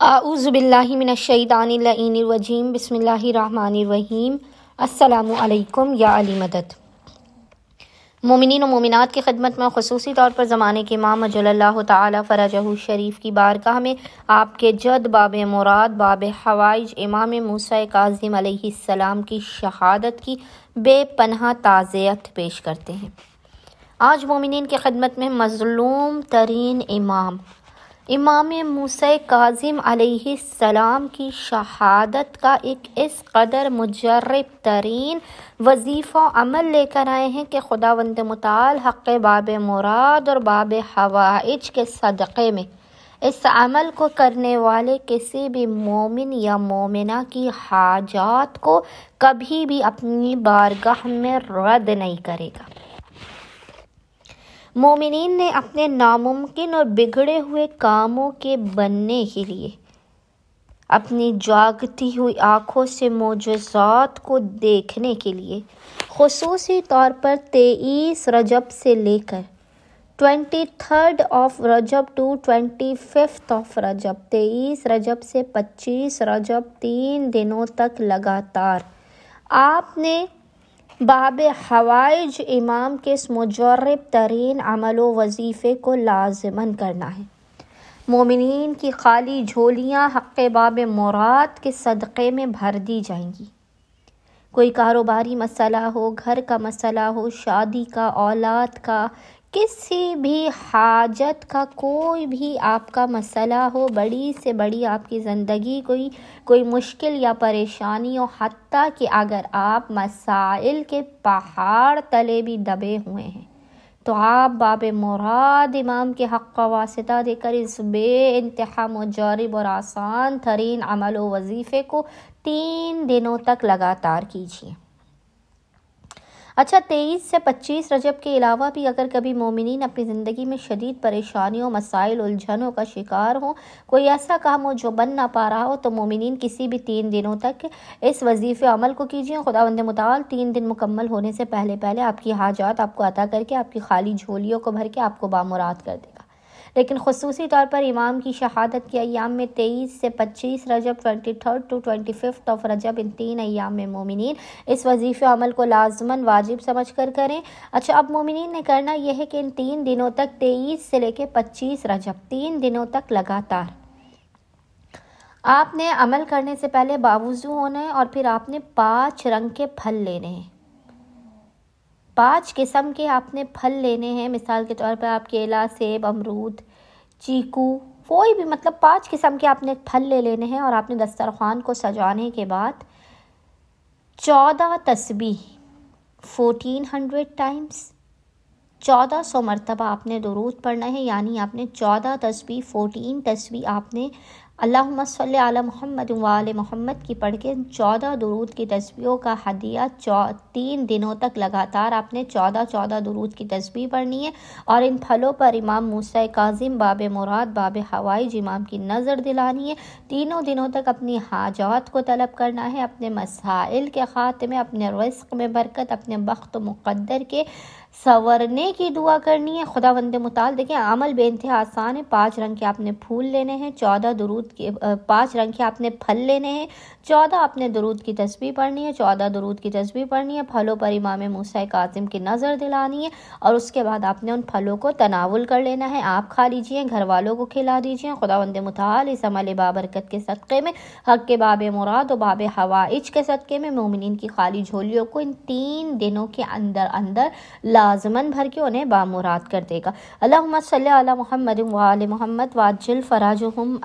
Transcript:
اعوذ باللہ من الشیطان اللعین الرجیم بسم اللہ الرحمن الرحیم۔ السلام علیکم یا علی مدد۔ مومنین و مومنات کی خدمت میں خصوصی طور پر زمانے کے امام اجل اللہ تعالی فرجہ شریف کی بارگاہ میں آپ کے جد باب مراد باب حوائج امام موسیٰ کاظم علیہ السلام کی شہادت کی بے پناہ تعزیت پیش کرتے ہیں۔ آج مومنین کی خدمت میں مظلوم ترین امام موسیٰ کاظم علیہ السلام کی شہادت کا ایک اس قدر مجرب ترین وظیفہ عمل لے کر آئے ہیں کہ خداوند متعال حق باب مراد اور باب حوائج کے صدقے میں اس عمل کو کرنے والے کسی بھی مومن یا مومنہ کی حاجات کو کبھی بھی اپنی بارگاہ میں رد نہیں کرے گا۔ مومنین نے اپنے ناممکن اور بگڑے ہوئے کاموں کے بننے کے لیے اپنی جاگتی ہوئی آنکھوں سے معجزات کو دیکھنے کے لیے خصوصی طور پر 23 رجب سے لے کر 23 رجب ٹو 25 رجب 23 رجب سے 25 رجب 3 دنوں تک لگاتار آپ نے باب حوائج امام کے اس مجرب ترین عمل و وظیفے کو لازماً کرنا ہے۔ مومنین کی خالی جھولیاں حق باب مراد کے صدقے میں بھر دی جائیں گی۔ کوئی کاروباری مسئلہ ہو، گھر کا مسئلہ ہو، شادی کا، اولاد کا، کسی بھی حاجت کا کوئی بھی آپ کا مسئلہ ہو، بڑی سے بڑی آپ کی زندگی کوئی مشکل یا پریشانی ہو، حتیٰ کہ اگر آپ مسائل کے پہاڑ تلے بھی دبے ہوئے ہیں تو آپ باب مراد امام کے حق کا واسطہ دے کر اس بے انتہا مجرب اور آسان ترین عمل و وظیفے کو 3 دنوں تک لگاتار کیجیے۔ اچھا، 23 سے 25 رجب کے علاوہ بھی اگر کبھی مومنین اپنی زندگی میں شدید پریشانیوں، مسائل، الجھنوں کا شکار ہوں، کوئی ایسا کام ہو جو بن نہ پا رہا ہو، تو مومنین کسی بھی 3 دنوں تک اس وظیفے عمل کو کیجیے۔ خداوند متعال 3 دن مکمل ہونے سے پہلے آپ کی حاجات آپ کو عطا کر کے آپ کی خالی جھولیوں کو بھر کے آپ کو بامراد کر دے گا۔ لیکن خصوصی طور پر امام کی شہادت کے ایام میں 23 سے 25 رجب 23 ٹو 25 رجب ان 3 ایام میں مومنین اس وظیفے عمل کو لازماً واجب سمجھ کر کریں۔ اچھا، اب مومنین نے کرنا یہ ہے کہ ان 3 دنوں تک 23 سے لے کے 25 رجب 3 دنوں تک لگاتار آپ نے عمل کرنے سے پہلے باوضو ہونا ہے، اور پھر آپ نے 5 رنگ کے پھل لینے ہیں۔ 5 قسم کے آپ نے پھل لینے ہیں۔ مثال کے طور پر آپ کیلا، سیب، امرود، چیکو، کوئی بھی 5 قسم کے آپ نے پھل لے لینے ہیں، اور آپ نے دسترخوان کو سجانے کے بعد 14 تسبیح 1400 ٹائمز 1400 مرتبہ آپ نے درود پڑھنا ہے، یعنی آپ نے 14 تسبیح 14 تسبیح آپ نے اللہم صلی علی محمد وآل محمد کی پڑھ کے 14 درود کی تسبیحوں کا ہدیہ 3 دنوں تک لگاتار آپ نے 14 درود کی تسبیح پڑھنی ہے، اور ان پھلوں پر امام موسیٰ کاظم باب مراد باب حوائج امام کی نظر دلانی ہے۔ تینوں دنوں تک اپنی حاجات کو طلب کرنا ہے، اپنے مسائل کے خاتمے، اپنے رزق میں برکت، اپنے بخت و مقدر کے سنورنے کی دعا کرنی ہے۔ خداوند متعال دیکھیں عمل بے انتہا آسان ہے۔ 5 رنگ کے آپ نے پھول لینے ہیں، 5 رنگ کے آپ نے پھل لینے ہیں، 14 آپ نے درود کی تسبیح پڑھنی ہے، 14 درود کی تسبیح پڑھنی ہے، پھلوں پر امام موسیٰ کاظم کی نظر دلانی ہے، اور اس کے بعد آپ نے ان پھلوں کو تناول کر لینا ہے۔ آپ کھا لیجئے، گھر والوں کو کھلا دیجئے۔ خداوند متعال اس عمل بابرکت کے صدقے میں حق کے باب مراد و باب حوائج کے صدقے میں مومنین کی خالی جھولیوں کو ان 3 دنوں کے اندر لازماً بھر کے انہیں بامراد کر دے گا۔ اللہم صلی علی محمد وآل محمد وعجل فرجہم